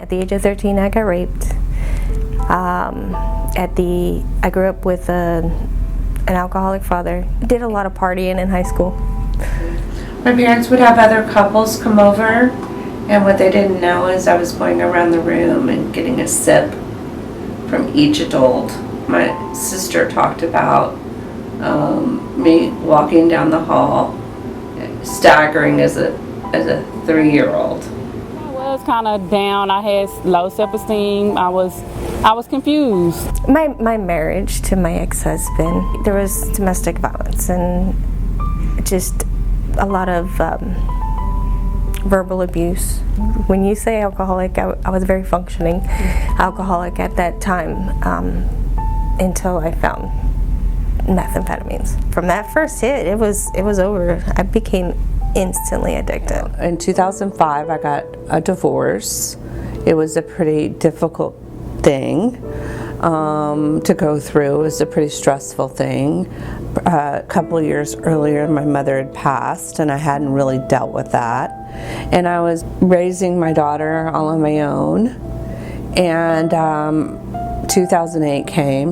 At the age of 13, I got raped. I grew up with an alcoholic father. Did a lot of partying in high school. My parents would have other couples come over, and what they didn't know is I was going around the room and getting a sip from each adult. My sister talked about me walking down the hall, staggering as a 3-year-old. I was kind of down. I had low self-esteem. I was confused. My marriage to my ex-husband, there was domestic violence and just a lot of verbal abuse. When you say alcoholic, I was a very functioning alcoholic at that time until I found methamphetamines. From that first hit, it was over. I became instantly addicted. In 2005, I got a divorce. It was a pretty difficult thing to go through. It was a pretty stressful thing. A couple of years earlier, my mother had passed, and I hadn't really dealt with that. And I was raising my daughter all on my own. And 2008 came,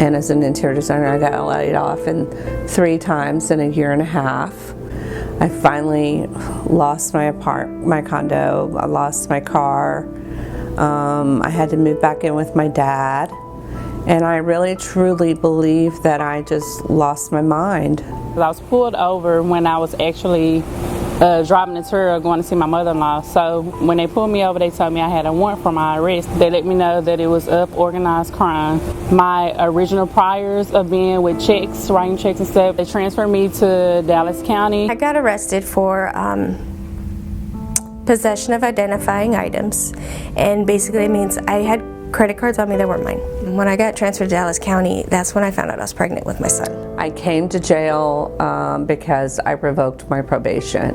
and as an interior designer, I got laid off 3 times in a year and a half. I finally lost my condo. I lost my car. I had to move back in with my dad. And I really truly believe that I just lost my mind. I was pulled over when I was actually driving the tour going to see my mother-in-law. So when they pulled me over, they told me I had a warrant for my arrest. They let me know that it was organized crime. My original priors of being with checks, writing checks and stuff, they transferred me to Dallas County. I got arrested for possession of identifying items, and basically it means I had credit cards on me that weren't mine. When I got transferred to Dallas County, that's when I found out I was pregnant with my son. I came to jail because I revoked my probation.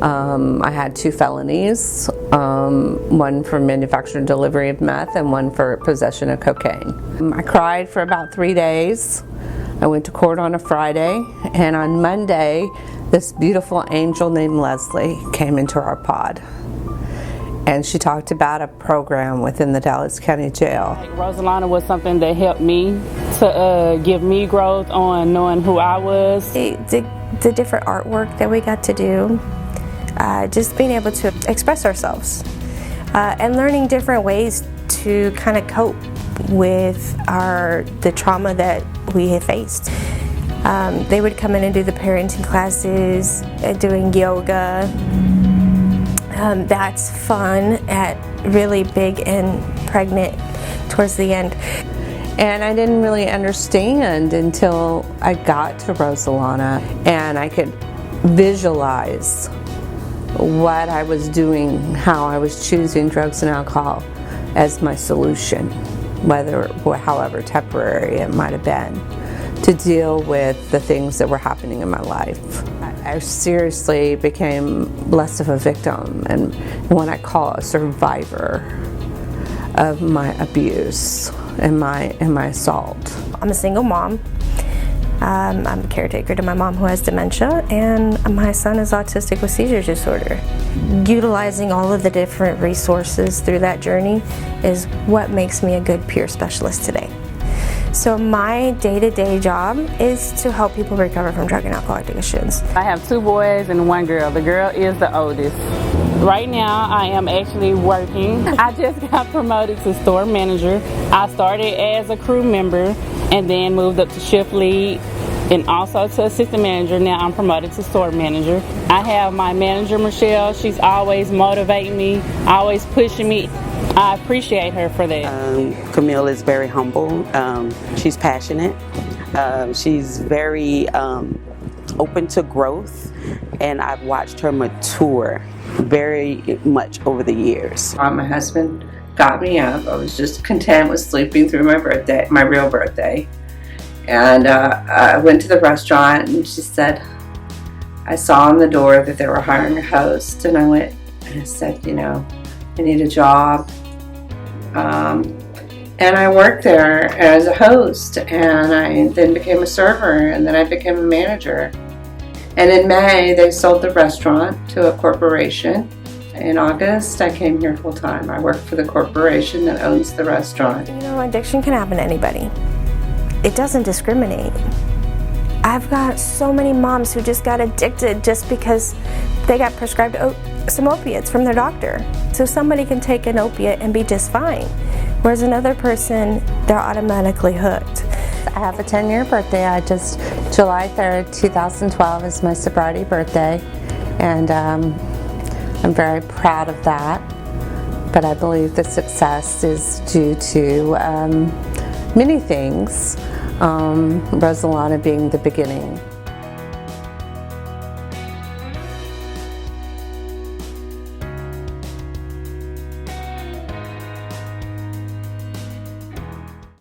I had 2 felonies, one for manufacture and delivery of meth and one for possession of cocaine. I cried for about 3 days. I went to court on a Friday, and on Monday, this beautiful angel named Leslie came into our pod. And she talked about a program within the Dallas County Jail. Resolana was something that helped me to give me growth on knowing who I was. The different artwork that we got to do, just being able to express ourselves, and learning different ways to kind of cope with the trauma that we had faced. They would come in and do the parenting classes, doing yoga. That's fun, really big and pregnant towards the end. And I didn't really understand until I got to Resolana, and I could visualize what I was doing, how I was choosing drugs and alcohol as my solution, however temporary it might have been, to deal with the things that were happening in my life. I seriously became less of a victim and what I call a survivor of my abuse and my assault. I'm a single mom. I'm a caretaker to my mom who has dementia, and my son is autistic with seizure disorder. Utilizing all of the different resources through that journey is what makes me a good peer specialist today. So my day-to-day job is to help people recover from drug and alcohol addictions. I have 2 boys and 1 girl. The girl is the oldest. Right now I am actually working. I just got promoted to store manager. I started as a crew member and then moved up to shift lead and also to assistant manager. Now I'm promoted to store manager. I have my manager, Michelle. She's always motivating me, always pushing me. I appreciate her for that. Camille is very humble. She's passionate. She's very open to growth, and I've watched her mature very much over the years. My husband got me up. I was just content with sleeping through my real birthday. And I went to the restaurant, and she said, I saw on the door that they were hiring a host, and I went and I said, I need a job. And I worked there as a host, and I then became a server, and then I became a manager. And in May, they sold the restaurant to a corporation, In August, I came here full time. I work for the corporation that owns the restaurant. You know, addiction can happen to anybody. It doesn't discriminate. I've got so many moms who just got addicted just because they got prescribed some opiates from their doctor. So somebody can take an opiate and be just fine, whereas another person, they're automatically hooked. I have a 10-year birthday. July 3rd, 2012 is my sobriety birthday, and I'm very proud of that. But I believe the success is due to many things, Resolana being the beginning.